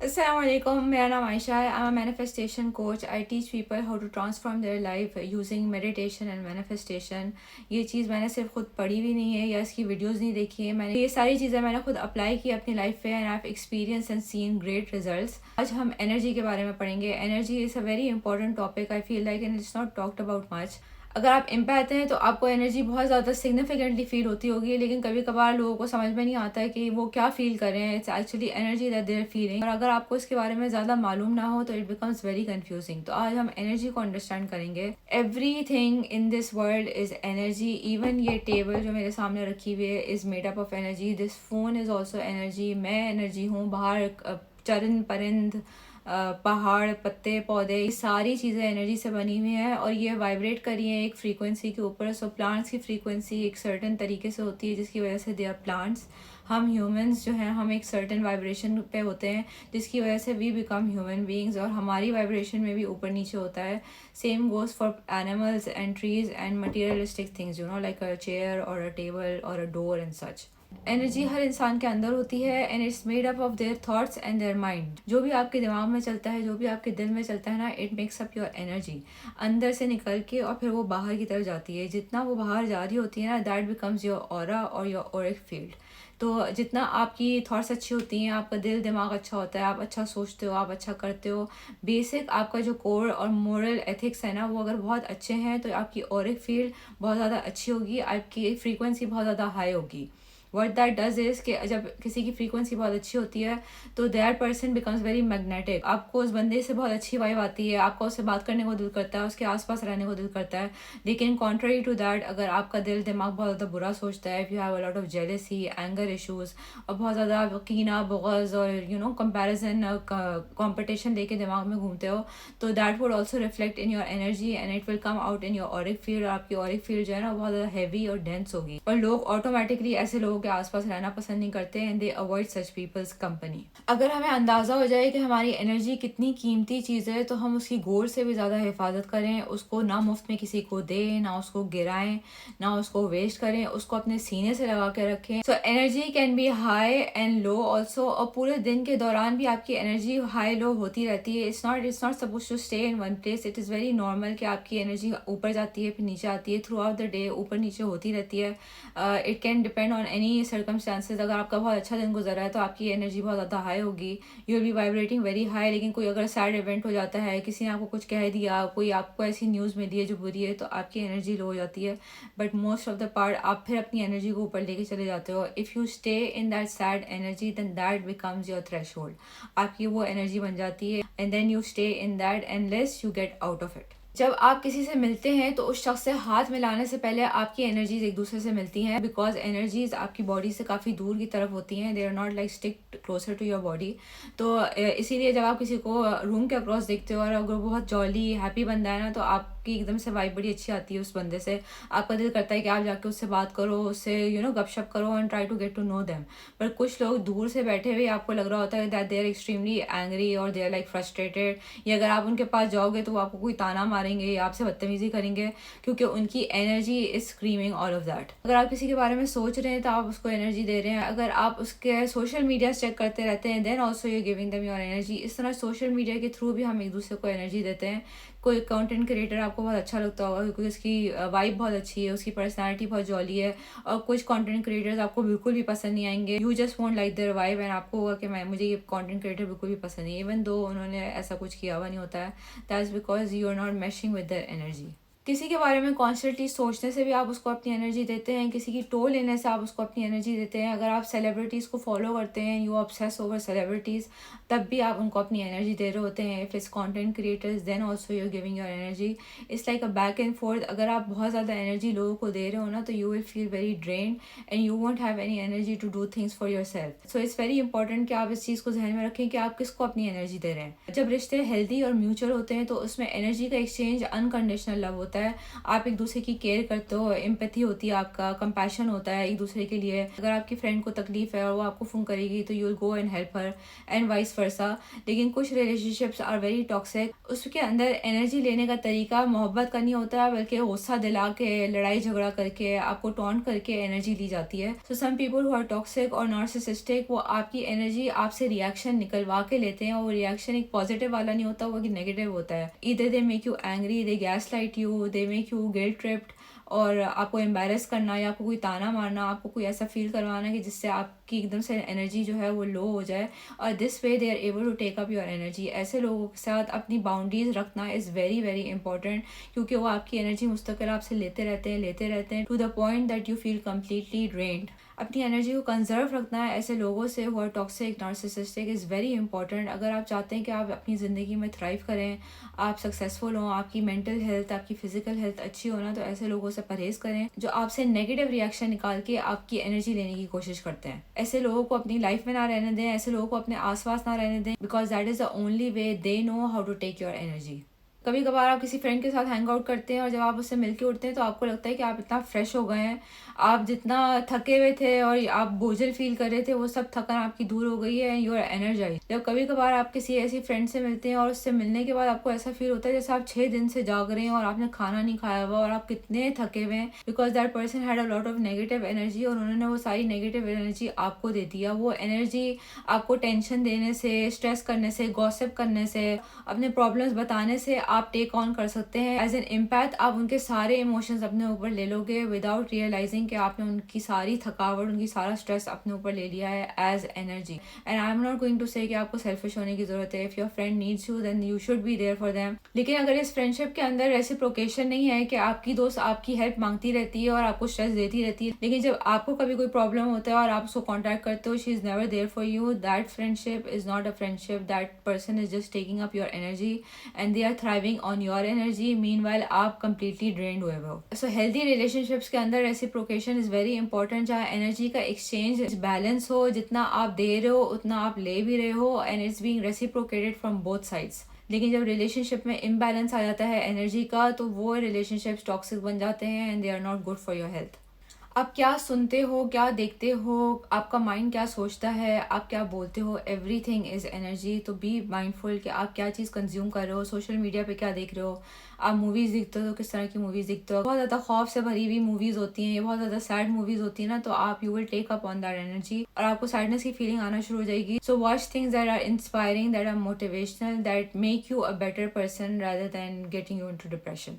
Assalamualaikum, मेरा नाम आयशा है। I am manifestation coach. I teach people how to transform their life using meditation and manifestation. ये चीज़ मैंने सिर्फ खुद पढ़ी भी नहीं है या इसकी वीडियोस नहीं देखी है, मैंने ये सारी चीज़ें मैंने खुद अप्लाई की अपनी लाइफ पे and I have experience and seen great results. आज हम एनर्जी के बारे में पढ़ेंगे। Energy is a very important topic I feel like, and it's not talked about much. अगर आप एम्पैथ हैं तो आपको एनर्जी बहुत ज़्यादा सिग्निफिकेंटली फील होती होगी, लेकिन कभी कभार लोगों को समझ में नहीं आता है कि वो क्या फील कर रहे हैं। It's actually energy that they are feeling, और अगर आपको इसके बारे में ज़्यादा मालूम ना हो तो इट बिकम्स वेरी कंफ्यूजिंग। तो आज हम एनर्जी को अंडरस्टैंड करेंगे। Every thing in this world is energy. Even ये टेबल जो मेरे सामने रखी हुई है is made up of energy. This phone is also energy. मैं एनर्जी हूँ। बाहर चरिंद परिंद, पहाड़, पत्ते, पौधे, ये सारी चीज़ें एनर्जी से बनी हुई हैं और ये वाइब्रेट कर रही हैं एक फ्रीक्वेंसी के ऊपर। सो प्लांट्स की फ्रीक्वेंसी एक सर्टेन तरीके से होती है जिसकी वजह से दे आर प्लांट्स। हम ह्यूमंस जो हैं हम एक सर्टेन वाइब्रेशन पे होते हैं जिसकी वजह से वी बिकम ह्यूमन बीइंग्स, और हमारी वाइब्रेशन में भी ऊपर नीचे होता है। Same goes for animals and trees and materialistic things, you know, like a chair और अ टेबल और a door and such. Energy हर इंसान के अंदर होती है and it's made up of their thoughts and their mind. जो भी आपके दिमाग में चलता है, जो भी आपके दिल में चलता है ना, it makes up your energy. अंदर से निकल के और फिर वो बाहर की तरफ जाती है। जितना वो बाहर जा रही होती है ना, दैट बिकम्स योर ऑरा और योर ऑरिक फील्ड। तो जितना आपकी थॉट्स अच्छी होती हैं, आपका दिल दिमाग अच्छा होता है, आप अच्छा सोचते हो, आप अच्छा करते हो, बेसिक आपका जो कोर और मोरल एथिक्स है ना वो अगर बहुत अच्छे हैं तो आपकी ऑरिक फील्ड बहुत ज़्यादा अच्छी होगी, आपकी फ्रीक्वेंसी बहुत ज़्यादा हाई होगी। वट दैट डज इज़ कि जब किसी की फ्रीक्वेंसी बहुत अच्छी होती है तो that person becomes very magnetic. आपको उस बंदे से बहुत अच्छी वाइब आती है, आपका उससे बात करने को दिल करता है, उसके आसपास रहने को दिल करता है। लेकिन कॉन्ट्ररी टू दैट, अगर आपका दिल दिमाग बहुत ज़्यादा बुरा सोचता है, if you have a lot of jealousy, anger issues और बहुत ज़्यादा कीना, बुग़्ज़ और यू नो कंपैरिजन, कॉम्पिटिशन लेके दिमाग में घूमते हो, तो that would also reflect in your energy and it will come out in your Auric field. और आपकी ऑरिक फील्ड जो है ना बहुत ज़्यादा हैवी और डेंस होगी, और लोग ऑटोमेटिकली ऐसे लोगों के आसपास रहना पसंद नहीं करते and they avoid such people's company. अगर हमें अंदाज़ा हो जाए कि हमारी एनर्जी कितनी कीमती चीज़ है तो हम उसकी गोल्ड से भी ज़्यादा हिफाजत करें, उसको ना मुफ्त में किसी को दें, ना उसको गिराएं, ना उसको वेस्ट करें, उसको अपने सीने से लगा के रखें। So energy can be high and low also, और पूरे दिन के दौरान भी आपकी एनर्जी हाई लो होती रहती है। It's not suppose to stay in one place. It is very normal कि आपकी एनर्जी ऊपर जाती है फिर नीचे आती है, थ्रू आउट द डे ऊपर नीचे होती रहती है। It can depend on any circumstances. अगर आपका बहुत अच्छा दिन गुजरा है तो आपकी एनर्जी बहुत ज़्यादा हाई होगी, you will be vibrating very high. लेकिन कोई अगर सैड इवेंट हो जाता है, किसी ने आपको कुछ कह दिया, कोई आपको ऐसी न्यूज़ मिली है जो बुरी है, तो आपकी एनर्जी लो हो जाती है। But most of the part आप फिर अपनी एनर्जी को ऊपर लेके चले जाते हो। If you stay in that sad energy then that becomes your threshold. आपकी वो एनर्जी बन जाती है and then you stay in that endless you get out of it. जब आप किसी से मिलते हैं तो उस शख्स से हाथ मिलाने से पहले आपकी एनर्जीज एक दूसरे से मिलती हैं, बिकॉज एनर्जीज आपकी बॉडी से काफ़ी दूर की तरफ होती हैं। They are not like stick closer to your body. तो इसीलिए जब आप किसी को रूम के अक्रॉस देखते हो और अगर वो बहुत जॉली हैप्पी बंदा है ना, तो आपकी एकदम से वाइब बड़ी अच्छी आती है उस बंदे से। आपका दिल करता है कि आप जाके उससे बात करो, उससे यू नो गपशप करो and try to get to know them. पर कुछ लोग दूर से बैठे हुए आपको लग रहा होता है that they are extremely angry और दे आर लाइक फ्रस्ट्रेटेड, या अगर आप उनके पास जाओगे तो वो आपको कोई ताना मारेंगे या आपसे बदतमीजी करेंगे, क्योंकि उनकी energy is screaming all of that. अगर आप किसी के बारे में सोच रहे हैं तो आप उसको एनर्जी दे रहे हैं। अगर आप उसके सोशल मीडिया चेक करते रहते हैं then also you giving them your energy. इस तरह सोशल मीडिया के थ्रू भी हम एक दूसरे को एनर्जी देते हैं। कोई कंटेंट क्रिएटर आपको बहुत अच्छा लगता होगा क्योंकि उसकी वाइब बहुत अच्छी है, उसकी पर्सनालिटी बहुत जॉली है, और कुछ कंटेंट क्रिएटर्स आपको बिल्कुल भी पसंद नहीं आएंगे। You just won't like their vibe and आपको होगा कि मैं मुझे ये कंटेंट क्रिएटर बिल्कुल भी पसंद नहीं, इवन दो उन्होंने ऐसा कुछ किया हुआ नहीं होता है। That's because you are not meshing with their energy. किसी के बारे में कॉन्स्टेंटली सोचने से भी आप उसको अपनी एनर्जी देते हैं, किसी की टोल लेने से आप उसको अपनी एनर्जी देते हैं। अगर आप सेलिब्रिटीज़ को फॉलो करते हैं, यू ऑब्सेस ओवर सेलिब्रिटीज़, तब भी आप उनको अपनी एनर्जी दे रहे होते हैं। If it's content creators then also you giving your energy. It's like a back and forth. अगर आप बहुत ज़्यादा एनर्जी लोगों को दे रहे हो ना तो you will feel very drain and you won't have any energy to do things for your self. So it's very important कि आप इस चीज़ को ध्यान में रखें कि आप किसको अपनी एनर्जी दे रहे हैं। जब रिश्ते हेल्दी और म्यूचुअल होते हैं तो उसमें एनर्जी का एक्सचेंज अनकंडीशनल लव होता है। होता है, आप एक दूसरे की केयर करते हो, एम्पैथी होती है, आपका कंपैशन होता है एक दूसरे के लिए। अगर आपकी फ्रेंड को तकलीफ है और वो आपको फ़ोन करेगी तो you will go and help her and vice versa. लेकिन कुछ रिलेशनशिप्स आर वेरी टॉक्सिक, उसके अंदर एनर्जी लेने का तरीका मोहब्बत का नहीं होता है, बल्कि गुस्सा दिला के, लड़ाई झगड़ा करके, आपको टॉन्ट करके एनर्जी ली जाती है। So some people who are toxic और नार्सिसिस्टिक, वो आपकी एनर्जी आपसे रिएक्शन निकलवा के लेते हैं, और वो रिएक्शन एक पॉजिटिव वाला नहीं होता, वो नेगेटिव होता है। Either they make you angry, they gas light you, they make you guilt tripped, और आपको एम्बेरस करना या आपको कोई ताना मारना, आपको कोई ऐसा फील करवाना कि जिससे आपकी एकदम से एनर्जी जो है वो लो हो जाए, और this way they are able to take up your energy. ऐसे लोगों के साथ अपनी बाउंड्रीज रखना इज़ वेरी वेरी इंपॉर्टेंट, क्योंकि वो आपकी एनर्जी मुस्तकिल आपसे लेते रहते हैं to the point that you feel completely drained. अपनी एनर्जी को कंजर्व रखना है ऐसे लोगों से who are toxic, narcissistic is very important. अगर आप चाहते हैं कि आप अपनी ज़िंदगी में थ्राइव करें, आप सक्सेसफुल हों, आपकी मेंटल हेल्थ, आपकी फिजिकल हेल्थ अच्छी हो ना, तो ऐसे लोगों से परहेज़ करें जो आपसे नेगेटिव रिएक्शन निकाल के आपकी एनर्जी लेने की कोशिश करते हैं। ऐसे लोगों को अपनी लाइफ में ना रहने दें, ऐसे लोगों को अपने आसपास ना रहने दें, because that is the only way they know how to take your energy. कभी कभार आप किसी फ्रेंड के साथ हैंग आउट करते हैं और जब आप उससे मिलके उठते हैं तो आपको लगता है कि आप इतना फ्रेश हो गए हैं, आप जितना थके हुए थे और आप बोझल फील कर रहे थे वो सब थकन आपकी दूर हो गई है, यू आर एनर्जाइज। जब कभी कभार आप किसी ऐसी फ्रेंड से मिलते हैं और उससे मिलने के बाद आपको ऐसा फील होता है जैसे आप 6 दिन से जाग रहे हैं और आपने खाना नहीं खाया हुआ और आप कितने थके हुए हैं, because that person had a lot of negative energy, और उन्होंने वो सारी नेगेटिव एनर्जी आपको दे दिया। वो एनर्जी आपको टेंशन देने से, स्ट्रेस करने से, गॉसिप करने से, अपने प्रॉब्लम्स बताने से आप टेक ऑन कर सकते हैं। एज एन इम्पैक्ट आप उनके सारे इमोशंस अपने ऊपर ले लोगे विदाउट रियलाइजिंग कि आपने उनकी सारी थकावट, उनकी सारा स्ट्रेस अपने ऊपर ले लिया है as energy. And I am not going to say कि आपको सेल्फिश होने की जरूरत है। If your friend needs you then you should be there for them. लेकिन अगर इस फ्रेंडशिप के अंदर रेसिप्रोकेशन नहीं है कि आपकी दोस्त आपकी हेल्प मांगती रहती है और आपको स्ट्रेस देती रहती है, लेकिन जब आपको कभी कोई प्रॉब्लम होता है और आप उसको कॉन्टैक्ट करते हो, she is never there for you, that friendship is not a friendship, that person is just taking up your energy and they are thriving on your energy, meanwhile आप कंप्लीटली ड्रेन्ड हुए हो। So healthy relationships के अंदर reciprocation is very important, जहाँ energy का exchange balance हो, जितना आप दे रहे हो उतना आप ले भी रहे हो, and it's being reciprocated from both sides. लेकिन जब रिलेशनशिप में इम्बैलेंस आ जाता है एनर्जी का, तो वो रिलेशनशिप्स टॉक्सिक बन जाते हैं and they are not good for your health. आप क्या सुनते हो, क्या देखते हो, आपका माइंड क्या सोचता है, आप क्या बोलते हो, एवरीथिंग इज़ एनर्जी। तो बी माइंडफुल कि आप क्या चीज़ कंज्यूम कर रहे हो, सोशल मीडिया पे क्या देख रहे हो, आप मूवीज़ देखते हो तो किस तरह की मूवीज़ देखते हो। बहुत ज़्यादा खौफ से भरी हुई मूवीज़ होती हैं, ये बहुत ज़्यादा सैड मूवीज़ होती है ना, तो आप you will take up on that energy और आपको सैडनेस की फीलिंग आना शुरू हो जाएगी। So watch things that are inspiring, that are motivational, that make you a better person rather than getting you into depression.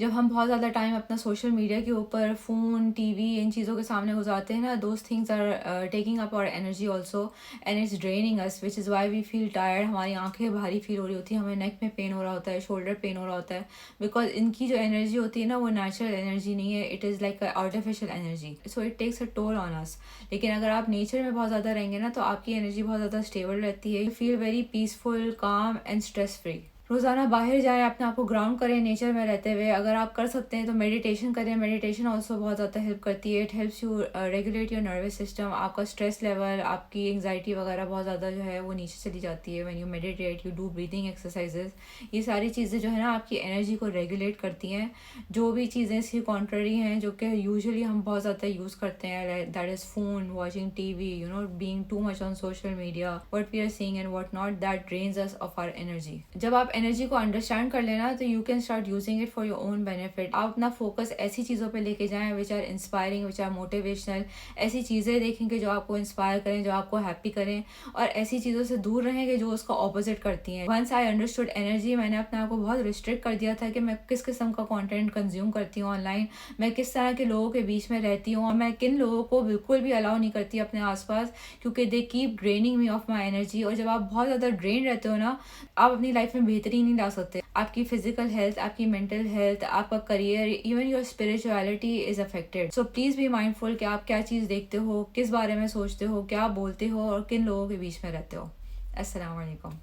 जब हम बहुत ज़्यादा टाइम अपना सोशल मीडिया के ऊपर, फ़ोन, टीवी, इन चीज़ों के सामने गुजारते हैं ना, those things are taking up our energy also and it's draining us, which is why we feel tired. हमारी आंखें भारी फील हो रही होती है, हमें नेक में पेन हो रहा होता है, शोल्डर पेन हो रहा होता है, बिकॉज इनकी जो एनर्जी होती है ना वो नेचुरल एनर्जी नहीं है, it is like artificial energy, so it takes a toll on us. लेकिन अगर आप नेचर में बहुत ज़्यादा रहेंगे ना, तो आपकी एनर्जी बहुत ज़्यादा स्टेबल रहती है, यू फील वेरी पीसफुल, काम एंड स्ट्रेस फ्री। रोज़ाना बाहर जाएं, अपने आप को ग्राउंड करें नेचर में रहते हुए। अगर आप कर सकते हैं तो मेडिटेशन करें, मेडिटेशन ऑल्सो बहुत ज़्यादा हेल्प करती है, it helps you regulate your nervous system. आपका स्ट्रेस लेवल, आपकी एंग्जाइटी वगैरह बहुत ज़्यादा जो है वो नीचे चली जाती है when you meditate, you do breathing exercises. ये सारी चीज़ें जो है ना आपकी एनर्जी को रेगुलेट करती हैं। जो भी चीज़ें इसकी कॉन्ट्ररी हैं, जो कि यूजुअली हम बहुत ज़्यादा यूज़ करते हैं, that is phone, watching TV, you know, being too much on social media, what we are seeing and what not, that drains us of our energy. जब आप एनर्जी को अंडरस्टैंड कर लेना तो you can start using it for your own benefit. आप अपना focus ऐसी चीज़ों पे लेके जाएं which are inspiring, which are motivational. ऐसी चीज़ें देखेंगे जो आपको इंस्पायर करें, जो आपको हैप्पी करें, और ऐसी चीज़ों से दूर रहेंगे जो उसका ऑपोजिट करती हैं। वंस आई अंडरस्टूड एनर्जी, मैंने अपने आप को बहुत रिस्ट्रिक्ट कर दिया था कि मैं किस किस्म का कंटेंट कंज्यूम करती हूँ ऑनलाइन, मैं किस तरह के लोगों के बीच में रहती हूँ, और मैं किन लोगों को बिल्कुल भी अलाउ नहीं करती अपने आसपास, क्योंकि they keep draining me of my energy. और जब आप बहुत ज़्यादा ड्रेन रहते हो ना, आप अपनी लाइफ में बेहतरी नहीं ला सकते। आपकी फिजिकल हेल्थ, आपकी मेंटल हेल्थ, आपका career, even your spirituality is affected. So please be mindful कि आप क्या चीज़ देखते हो, किस बारे में सोचते हो, क्या बोलते हो, और किन लोगों के बीच में रहते हो। अस्सलाम वालेकुम।